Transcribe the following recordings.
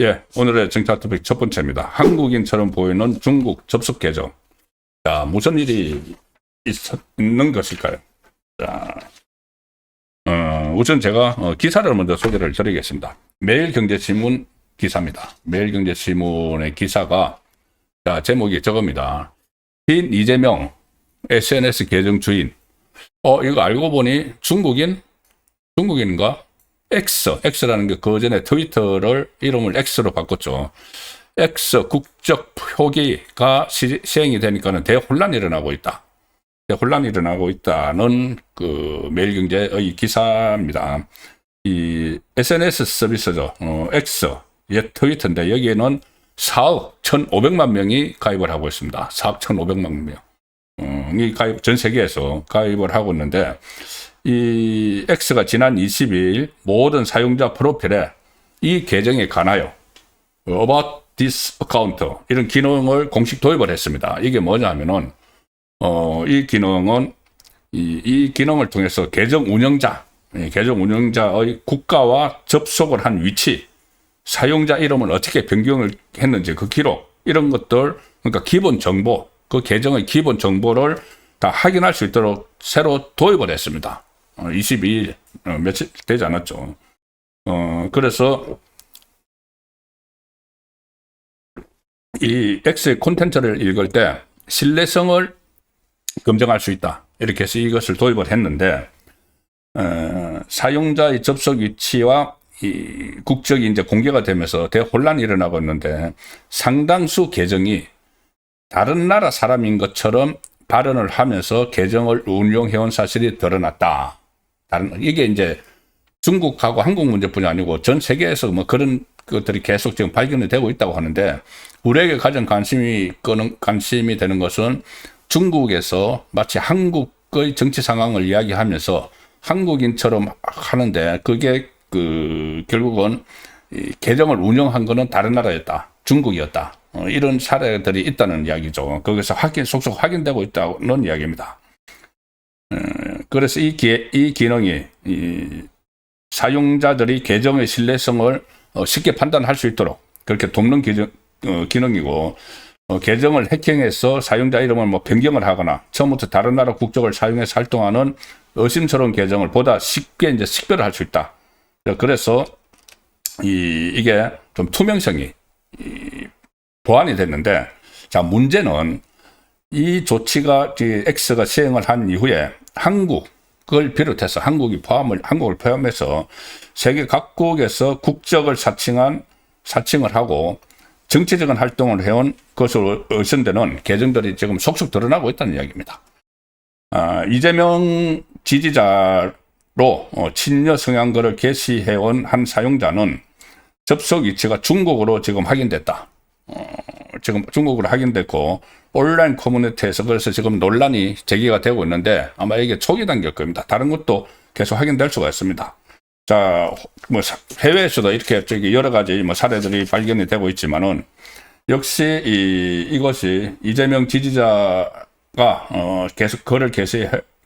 예, 오늘의 정치 토픽 첫 번째입니다. 한국인처럼 보이는 중국 접속 계정. 자, 무슨 일이 있는 것일까요? 자, 우선 제가 기사를 먼저 소개를 드리겠습니다. 매일경제신문 기사입니다. 매일경제신문의 기사가, 자, 제목이 저겁니다. 신 이재명 SNS 계정 주인. 이거 알고 보니 중국인인가? X라는 게 그 전에 트위터를 이름을 X로 바꿨죠. X 국적 표기가 시행이 되니까는 대혼란이 일어나고 있다. 대혼란이 일어나고 있다는 그 매일경제의 기사입니다. 이 SNS 서비스죠. X, 옛 트위터인데 여기에는 4억 1,500만 명이 가입을 하고 있습니다. 4억 1,500만 명. 이 가입, 전 세계에서 가입을 하고 있는데, 이 X가 지난 22일 모든 사용자 프로필에 이 계정에 관하여 About this account 이런 기능을 공식 도입을 했습니다. 이게 뭐냐 하면은 이 기능은 이 기능을 통해서 계정 운영자의 국가와 접속을 한 위치, 사용자 이름을 어떻게 변경을 했는지 그 기록 이런 것들, 그러니까 기본 정보, 그 계정의 기본 정보를 다 확인할 수 있도록 새로 도입을 했습니다. 22일, 며칠 되지 않았죠. 그래서 이 X의 콘텐츠를 읽을 때 신뢰성을 검증할 수 있다. 이렇게 해서 이것을 도입을 했는데, 사용자의 접속 위치와 이 국적이 이제 공개가 되면서 대혼란이 일어나고 있는데, 상당수 계정이 다른 나라 사람인 것처럼 발언을 하면서 계정을 운용해온 사실이 드러났다. 이게 이제 중국하고 한국 문제뿐이 아니고 전 세계에서 뭐 그런 것들이 계속 지금 발견이 되고 있다고 하는데, 우리에게 가장 관심이 되는 것은 중국에서 마치 한국의 정치 상황을 이야기하면서 한국인처럼 하는데, 그게 결국은 계정을 운영한 거는 다른 나라였다. 중국이었다. 이런 사례들이 있다는 이야기죠. 거기서 속속 확인되고 있다는 이야기입니다. 그래서 이 기능이 사용자들이 계정의 신뢰성을 쉽게 판단할 수 있도록 그렇게 돕는 기능이고, 계정을 해킹해서 사용자 이름을 뭐 변경을 하거나 처음부터 다른 나라 국적을 사용해서 활동하는 의심스러운 계정을 보다 쉽게 이제 식별을 할 수 있다. 그래서 이게 좀 투명성이 보완이 됐는데, 자, 문제는 이 조치가 X가 시행을 한 이후에 한국을 비롯해서 한국을 포함해서 세계 각국에서 국적을 사칭을 하고 정치적인 활동을 해온 것으로 의심되는 계정들이 지금 속속 드러나고 있다는 이야기입니다. 이재명 지지자로 친여 성향글을 게시해온 한 사용자는 접속 위치가 중국으로 지금 확인됐다. 지금 중국으로 확인됐고, 온라인 커뮤니티에서 그래서 지금 논란이 제기가 되고 있는데, 아마 이게 초기 단계일 겁니다. 다른 것도 계속 확인될 수가 있습니다. 자, 뭐 해외에서도 이렇게 여러 가지 뭐 사례들이 발견이 되고 있지만은, 역시 이것이 이재명 지지자가 계속 글을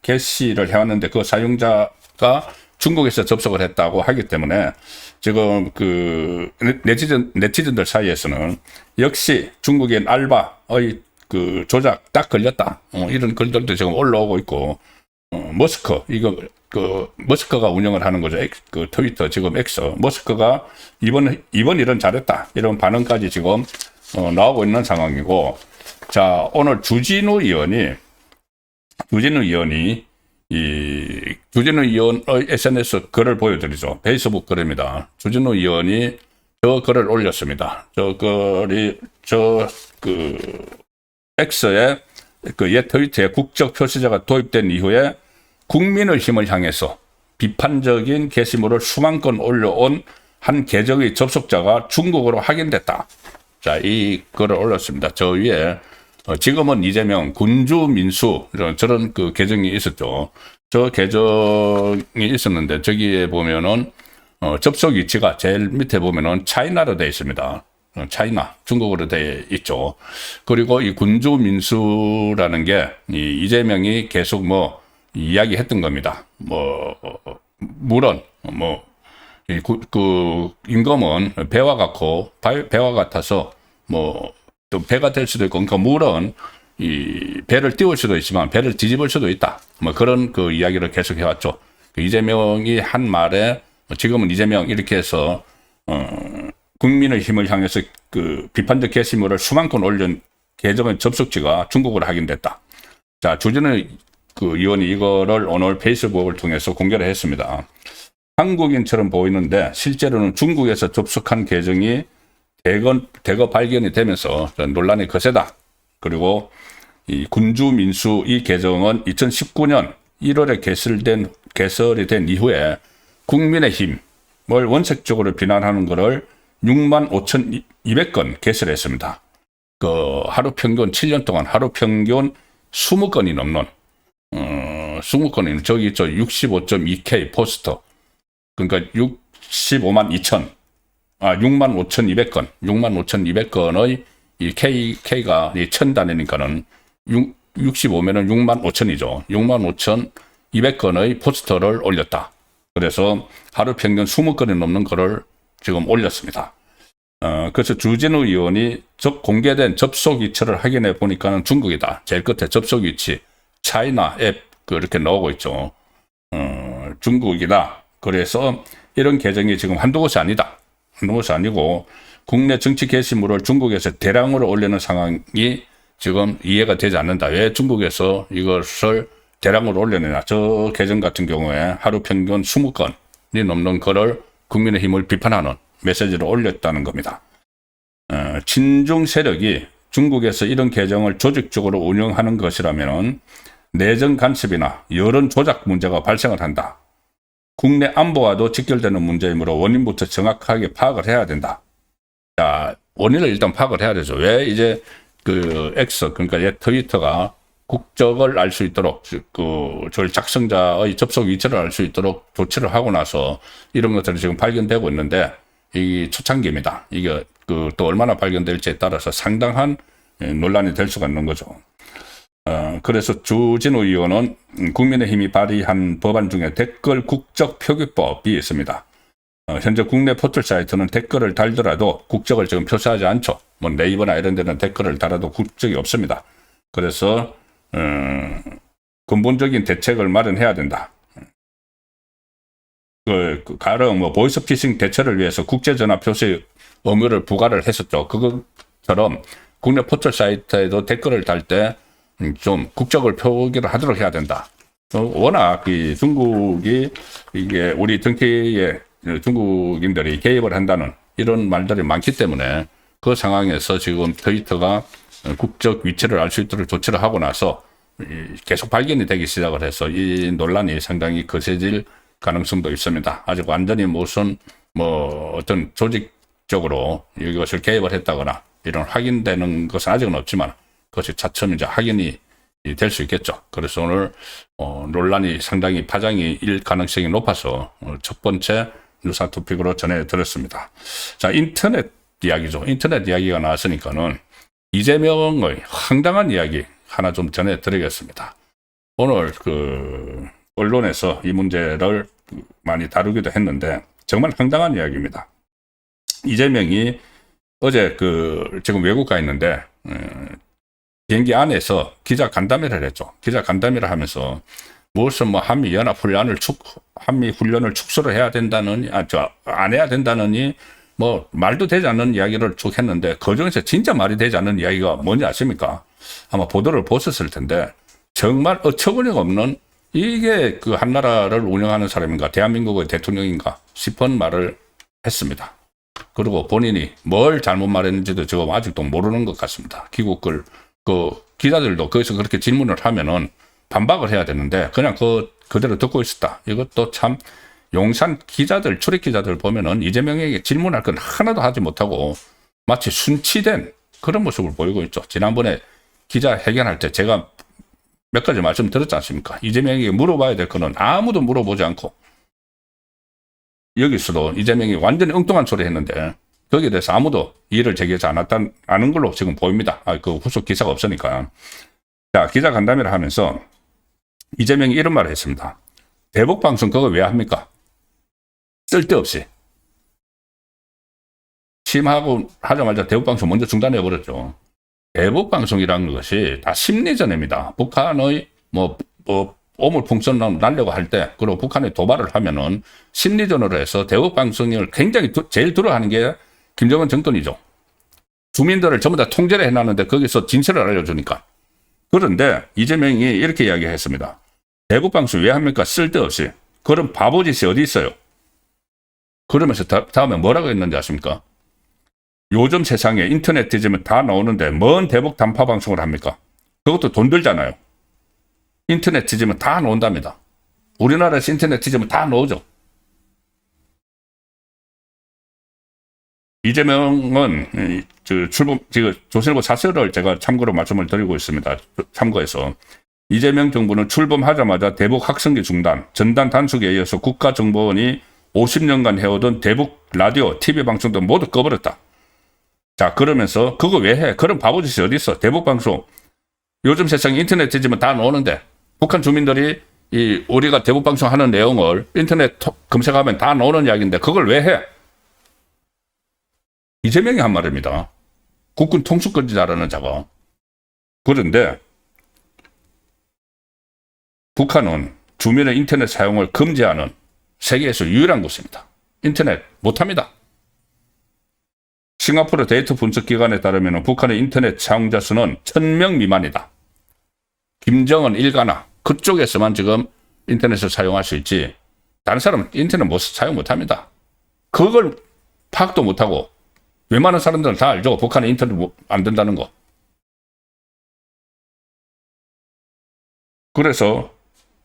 게시를 해왔는데, 그 사용자가 중국에서 접속을 했다고 하기 때문에 지금 네티즌들 사이에서는 역시 중국인 알바의 조작 딱 걸렸다. 이런 글들도 지금 올라오고 있고, 머스크가 운영을 하는 거죠. 트위터 지금 X. 머스크가 이번 일은 잘했다. 이런 반응까지 지금 나오고 있는 상황이고, 자, 오늘 주진우 의원의 SNS 글을 보여드리죠. 페이스북 글입니다. 주진우 의원이 저 글을 올렸습니다. X에 옛 트위터에 국적 표시자가 도입된 이후에 국민의힘을 향해서 비판적인 게시물을 수만 건 올려온 한 계정의 접속자가 중국으로 확인됐다. 자, 이 글을 올렸습니다. 저 위에 지금은 이재명 군주민수 저런 계정이 있었죠. 저 계정이 있었는데 저기에 보면은 접속 위치가 제일 밑에 보면은 차이나로 되어 있습니다. 차이나, 중국어로 되어 있죠. 그리고 이 군주민수라는 게 이재명이 계속 이야기했던 겁니다. 물론 임금은 배와 같아서 또 배가 될 수도 있고, 그러니까 물은 이 배를 띄울 수도 있지만 배를 뒤집을 수도 있다. 그런 그 이야기를 계속 해왔죠. 이재명이 한 말에 지금은 이재명 이렇게 해서 국민의힘을 향해서 그 비판적 게시물을 수만 건 올린 계정의 접속지가 중국으로 확인됐다. 자, 주진우 그 의원이 이거를 오늘 페이스북을 통해서 공개를 했습니다. 한국인처럼 보이는데 실제로는 중국에서 접속한 계정이 대거 발견이 되면서 논란이 거세다. 그리고 이 군주민수 이 계정은 2019년 1월에 개설이 된 이후에 국민의힘을 원색적으로 비난하는 것을 65,200건 개설했습니다. 그 하루 평균 7년 동안 하루 평균 20건이 넘는 20건이 저기 있죠. 65.2K 포스터. 그러니까 65,200건. 65,200건의 이 K가 1000단위니까는 65면은 65,000이죠. 65,200건의 포스터를 올렸다. 그래서 하루 평균 20건이 넘는 거를 지금 올렸습니다. 그래서 주진우 의원이 공개된 접속 위치를 확인해 보니까는 중국이다. 제일 끝에 접속 위치, 차이나 앱, 그렇게 나오고 있죠. 중국이다. 그래서 이런 계정이 지금 한두 곳이 아니다. 한두 곳이 아니고 국내 정치 게시물을 중국에서 대량으로 올리는 상황이 지금 이해가 되지 않는다. 왜 중국에서 이것을 대량으로 올려내냐. 저 계정 같은 경우에 하루 평균 20건이 넘는 거를 국민의힘을 비판하는 메시지를 올렸다는 겁니다. 친중 세력이 중국에서 이런 계정을 조직적으로 운영하는 것이라면 내정 간섭이나 여론 조작 문제가 발생을 한다. 국내 안보와도 직결되는 문제이므로 원인부터 정확하게 파악을 해야 된다. 자, 원인을 일단 파악을 해야 되죠. 왜 이제 그 X, 그러니까 옛 트위터가 국적을 알 수 있도록, 저 작성자의 접속 위치를 알 수 있도록 조치를 하고 나서 이런 것들이 지금 발견되고 있는데, 이 초창기입니다. 이게 또 얼마나 발견될지에 따라서 상당한 논란이 될 수가 있는 거죠. 그래서 주진우 의원은 국민의힘이 발의한 법안 중에 댓글 국적 표기법이 있습니다. 현재 국내 포털 사이트는 댓글을 달더라도 국적을 지금 표시하지 않죠. 네이버나 이런 데는 댓글을 달아도 국적이 없습니다. 그래서 근본적인 대책을 마련해야 된다. 가령 보이스피싱 대처를 위해서 국제전화 표시 의무를 부과를 했었죠. 그것처럼 국내 포털 사이트에도 댓글을 달 때 좀 국적을 표기를 하도록 해야 된다. 워낙 이 중국이 이게 우리 정치에 중국인들이 개입을 한다는 이런 말들이 많기 때문에 그 상황에서 지금 트위터가 국적 위치를 알 수 있도록 조치를 하고 나서 계속 발견이 되기 시작을 해서 이 논란이 상당히 거세질 가능성도 있습니다. 아직 완전히 무슨 어떤 조직적으로 이것을 개입을 했다거나 이런 확인되는 것은 아직은 없지만 그것이 차츰 이제 확인이 될 수 있겠죠. 그래서 오늘 논란이 상당히 파장이 일 가능성이 높아서 첫 번째 뉴스 토픽으로 전해드렸습니다. 자, 인터넷 이야기죠. 인터넷 이야기가 나왔으니까는 이재명의 황당한 이야기 하나 좀 전해드리겠습니다. 오늘 언론에서 이 문제를 많이 다루기도 했는데 정말 황당한 이야기입니다. 이재명이 어제 지금 외국 가 있는데 비행기 안에서 기자 간담회를 했죠. 기자 간담회를 하면서 무슨 한미훈련을 축소를 해야 된다느니, 안 해야 된다느니, 말도 되지 않는 이야기를 쭉 했는데, 그 중에서 진짜 말이 되지 않는 이야기가 뭔지 아십니까? 아마 보도를 보셨을 텐데, 정말 어처구니가 없는, 이게 한 나라를 운영하는 사람인가, 대한민국의 대통령인가 싶은 말을 했습니다. 그리고 본인이 뭘 잘못 말했는지도 지금 아직도 모르는 것 같습니다. 귀국을, 기자들도 거기서 그렇게 질문을 하면은 반박을 해야 되는데, 그냥 그대로 듣고 있었다. 이것도 참, 용산 기자들, 출입 기자들 보면은 이재명에게 질문할 건 하나도 하지 못하고 마치 순치된 그런 모습을 보이고 있죠. 지난번에 기자 회견할 때 제가 몇 가지 말씀드렸지 않습니까? 이재명에게 물어봐야 될 거는 아무도 물어보지 않고 여기서도 이재명이 완전히 엉뚱한 소리 했는데 거기에 대해서 아무도 이의를 제기하지 않은 걸로 지금 보입니다. 후속 기사가 없으니까. 자, 기자 간담회를 하면서 이재명이 이런 말을 했습니다. 대북방송 그거 왜 합니까? 쓸데없이. 취임하고 하자마자 대북방송 먼저 중단해버렸죠. 대북방송이라는 것이 다 심리전입니다. 북한의 오물풍선 날려고 할 때, 그리고 북한에 도발을 하면은 심리전으로 해서 대북방송을 굉장히 제일 두려워하는 게 김정은 정권이죠. 주민들을 전부 다 통제를 해놨는데 거기서 진실을 알려주니까. 그런데 이재명이 이렇게 이야기했습니다. 대북방송 왜 합니까? 쓸데없이. 그런 바보짓이 어디 있어요? 그러면서 다음에 뭐라고 했는지 아십니까? 요즘 세상에 인터넷 뒤지면 다 나오는데 뭔 대북 단파 방송을 합니까? 그것도 돈 들잖아요. 인터넷 뒤지면 다 나온답니다. 우리나라에서 인터넷 뒤지면 다 나오죠. 이재명은 지금 조선일보 사설을 제가 참고로 말씀을 드리고 있습니다. 참고해서 이재명 정부는 출범하자마자 대북 학성기 중단, 전단 단속에 이어서 국가정보원이 50년간 해오던 대북 라디오, TV 방송도 모두 꺼버렸다. 자, 그러면서 그거 왜 해? 그런 바보짓이 어디 있어? 대북 방송. 요즘 세상에 인터넷 뒤지면 다 나오는데 북한 주민들이 우리가 대북 방송하는 내용을 인터넷 검색하면 다 나오는 이야기인데 그걸 왜 해? 이재명이 한 말입니다. 국군 통수권자라는 자가. 그런데 북한은 주민의 인터넷 사용을 금지하는 세계에서 유일한 곳입니다. 인터넷 못합니다. 싱가포르 데이터 분석 기관에 따르면 북한의 인터넷 사용자 수는 1000명 미만이다. 김정은 일가나 그쪽에서만 지금 인터넷을 사용할 수 있지 다른 사람은 인터넷 사용 못합니다. 그걸 파악도 못하고 웬만한 사람들은 다 알죠. 북한에 인터넷 안 된다는 거. 그래서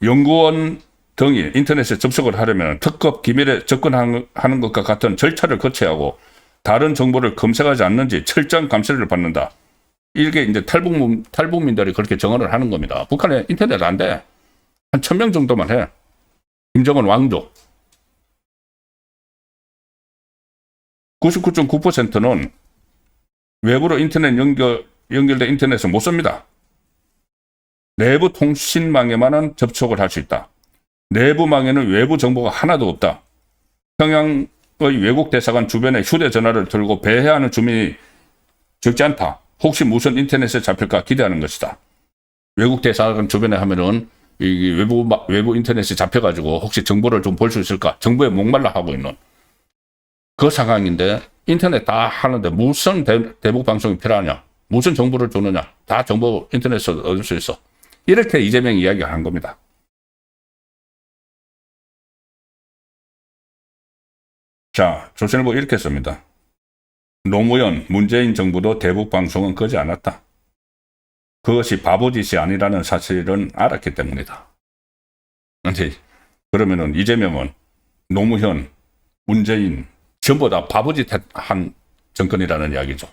연구원 등이 인터넷에 접속을 하려면 특급 기밀에 접근하는 것과 같은 절차를 거쳐야 하고 다른 정보를 검색하지 않는지 철저한 감시를 받는다. 이게 이제 탈북민들이 그렇게 정언을 하는 겁니다. 북한에 인터넷 안 돼. 한 1000명 정도만 해. 김정은 왕조. 99.9%는 외부로 인터넷 연결된 인터넷을 못 씁니다. 내부 통신망에만은 접촉을 할 수 있다. 내부망에는 외부 정보가 하나도 없다. 평양의 외국 대사관 주변에 휴대전화를 들고 배회하는 주민이 적지 않다. 혹시 무슨 인터넷에 잡힐까 기대하는 것이다. 외국 대사관 주변에 하면은 이 외부 인터넷에 잡혀가지고 혹시 정보를 좀 볼 수 있을까? 정보에 목말라 하고 있는 그 상황인데 인터넷 다 하는데 무슨 대북 방송이 필요하냐? 무슨 정보를 주느냐? 다 정보 인터넷에서 얻을 수 있어. 이렇게 이재명이 이야기를 한 겁니다. 자, 조선일보 이렇게 씁니다. 노무현, 문재인 정부도 대북 방송은 끄지 않았다. 그것이 바보짓이 아니라는 사실은 알았기 때문이다. 근데 그러면은 이재명은 노무현, 문재인 전부 다 바보짓한 정권이라는 이야기죠.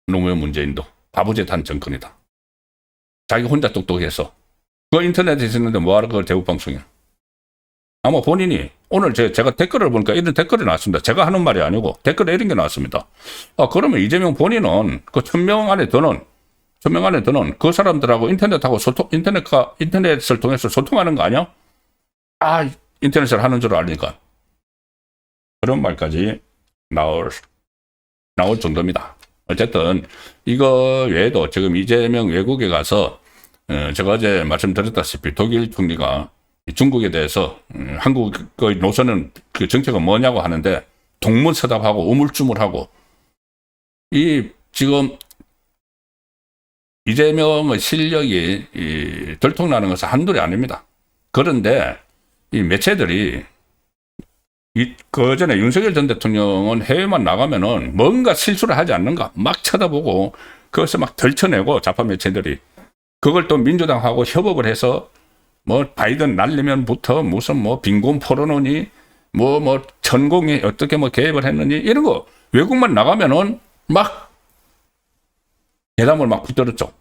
노무현, 문재인도 바보짓한 정권이다. 자기 혼자 똑똑해서 그 인터넷에 있는데 뭐하러 그걸 대북 방송이야. 아마 본인이 오늘 제가 댓글을 보니까 이런 댓글이 나왔습니다. 제가 하는 말이 아니고 댓글에 이런 게 나왔습니다. 그러면 이재명 본인은 그 1000명 안에 드는 그 사람들하고 인터넷을 통해서 소통하는 거 아니야? 인터넷을 하는 줄 아니까. 그런 말까지 나올 정도입니다. 어쨌든 이거 외에도 지금 이재명 외국에 가서 제가 어제 말씀드렸다시피 독일 총리가 중국에 대해서 한국의 노선은 그 정책은 뭐냐고 하는데 동문서답하고 우물쭈물하고 지금 이재명의 실력이 들통나는 것은 한둘이 아닙니다. 그런데 이 매체들이 그전에 윤석열 전 대통령은 해외만 나가면은 뭔가 실수를 하지 않는가 막 쳐다보고 그것을 막 덜쳐내고 좌파 매체들이 그걸 또 민주당하고 협업을 해서 바이든 날리면부터 무슨 빈곤 포로노니 천공이 어떻게 개입을 했느니 이런 거 외국만 나가면은 막 대담을 막 붙들었죠.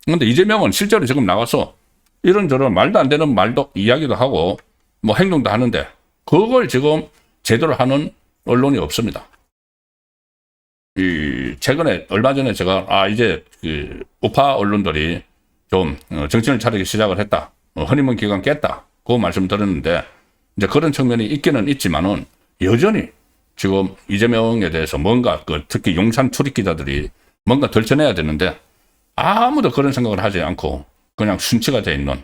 근데 이재명은 실제로 지금 나가서 이런저런 말도 안 되는 이야기도 하고 행동도 하는데 그걸 지금 제대로 하는 언론이 없습니다. 최근에 얼마 전에 제가 이제 우파 언론들이 좀 정신을 차리기 시작을 했다. 허니문 기간 깼다. 그 말씀 드렸는데, 이제 그런 측면이 있기는 있지만은, 여전히 지금 이재명에 대해서 뭔가, 특히 용산 출입 기자들이 뭔가 덜쳐내야 되는데, 아무도 그런 생각을 하지 않고, 그냥 순치가 돼 있는.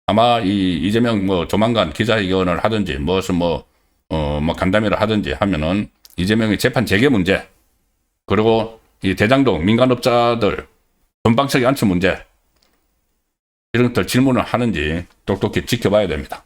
아마 이재명 조만간 기자회견을 하든지, 무슨 간담회를 하든지 하면은, 이재명의 재판 재개 문제, 그리고 이 대장동 민간업자들 돈방석에 앉힌 문제, 이런 것들 질문을 하는지 똑똑히 지켜봐야 됩니다.